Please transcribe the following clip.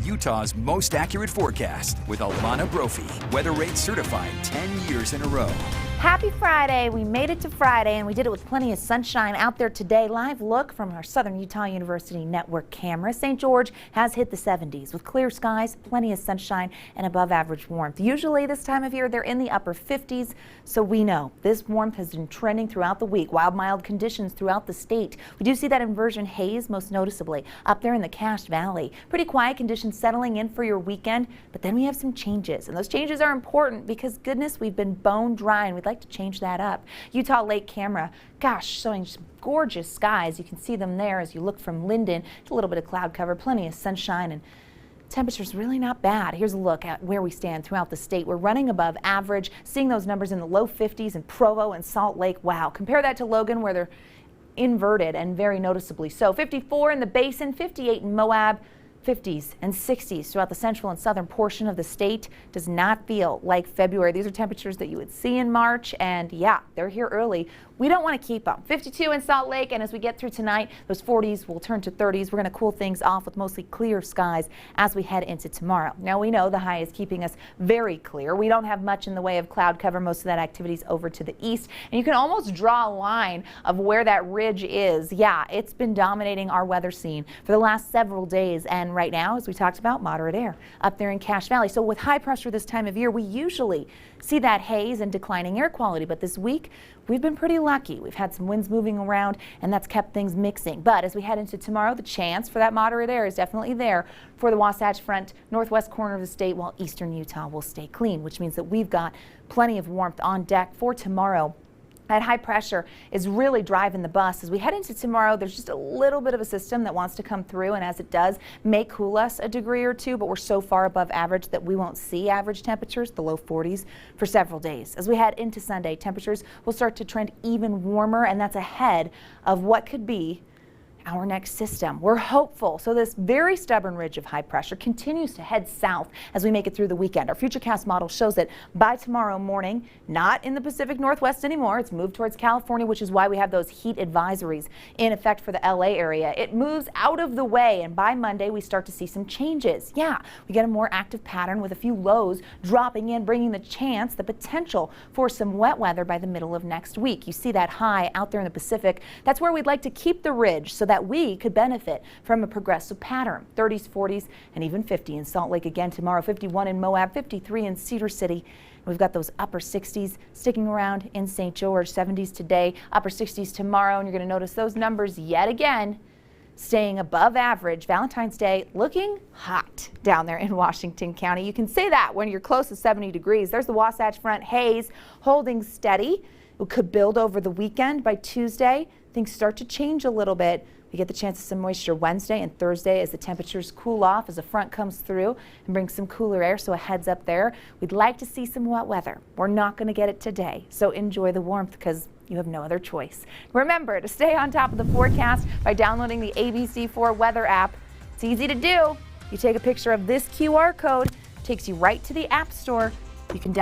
Utah's most accurate forecast with Alana Brophy, Weather Rate certified 10 years in a row. Happy Friday. We made it to Friday and we did it with plenty of sunshine out there today. Live look from our Southern Utah University network camera. St. George has hit the 70s with clear skies, plenty of sunshine and above average warmth. Usually this time of year they're in the upper 50s, so we know this warmth has been trending throughout the week. Mild conditions throughout the state. We do see that inversion haze most noticeably up there in the Cache Valley. Pretty quiet conditions settling in for your weekend, but then we have some changes, and those changes are important because goodness, we've been bone dry and we'd like to change that up. Utah Lake camera, gosh, showing some gorgeous skies. You can see them there as you look from Linden. It's a little bit of cloud cover, plenty of sunshine, and temperature's really not bad. Here's a look at where we stand throughout the state. We're running above average, seeing those numbers in the low 50s in Provo and Salt Lake. Wow, compare that to Logan where they're inverted and very noticeably so. 54 in the Basin, 58 in Moab. 50s and 60s throughout the central and southern portion of the state. Does not feel like February. These are temperatures that you would see in March, and yeah, they're here early. We don't want to keep them. 52 in Salt Lake, and as we get through tonight, those 40s will turn to 30s. We're going to cool things off with mostly clear skies as we head into tomorrow. Now we know the high is keeping us very clear. We don't have much in the way of cloud cover. Most of that activity is over to the east, and you can almost draw a line of where that ridge is. Yeah, it's been dominating our weather scene for the last several days, and right now, as we talked about, moderate air up there in Cache Valley. So with high pressure this time of year, we usually see that haze and declining air quality, but this week we've been pretty lucky. We've had some winds moving around and that's kept things mixing. But as we head into tomorrow, the chance for that moderate air is definitely there for the Wasatch Front, northwest corner of the state, while eastern Utah will stay clean, which means that we've got plenty of warmth on deck for tomorrow. That high pressure is really driving the bus. As we head into tomorrow, there's just a little bit of a system that wants to come through, and as it does, may cool us a degree or two, but we're so far above average that we won't see average temperatures, the low 40s, for several days. As we head into Sunday, temperatures will start to trend even warmer, and that's ahead of what could be our next system. We're hopeful. So this very stubborn ridge of high pressure continues to head south as we make it through the weekend. Our Futurecast model shows that by tomorrow morning, not in the Pacific Northwest anymore, it's moved towards California, which is why we have those heat advisories in effect for the LA area. It moves out of the way, and by Monday we start to see some changes. Yeah, we get a more active pattern with a few lows dropping in, bringing the potential for some wet weather by the middle of next week. You see that high out there in the Pacific. That's where we'd like to keep the ridge so that we could benefit from a progressive pattern. 30s, 40s, and even 50 in Salt Lake again tomorrow, 51 in Moab, 53 in Cedar City. We've got those upper 60s sticking around in St. George, 70s today, upper 60s tomorrow, and you're going to notice those numbers yet again staying above average. Valentine's Day looking hot down there in Washington County. You can say that when you're close to 70 degrees. There's the Wasatch Front haze holding steady. It could build over the weekend. By Tuesday, things start to change a little bit. We get the chance of some moisture Wednesday and Thursday as the temperatures cool off as a front comes through and brings some cooler air, so a heads up there. We'd like to see some wet weather. We're not going to get it today, so enjoy the warmth because you have no other choice. Remember to stay on top of the forecast by downloading the ABC4 weather app. It's easy to do. You take a picture of this QR code, takes you right to the App Store. You can download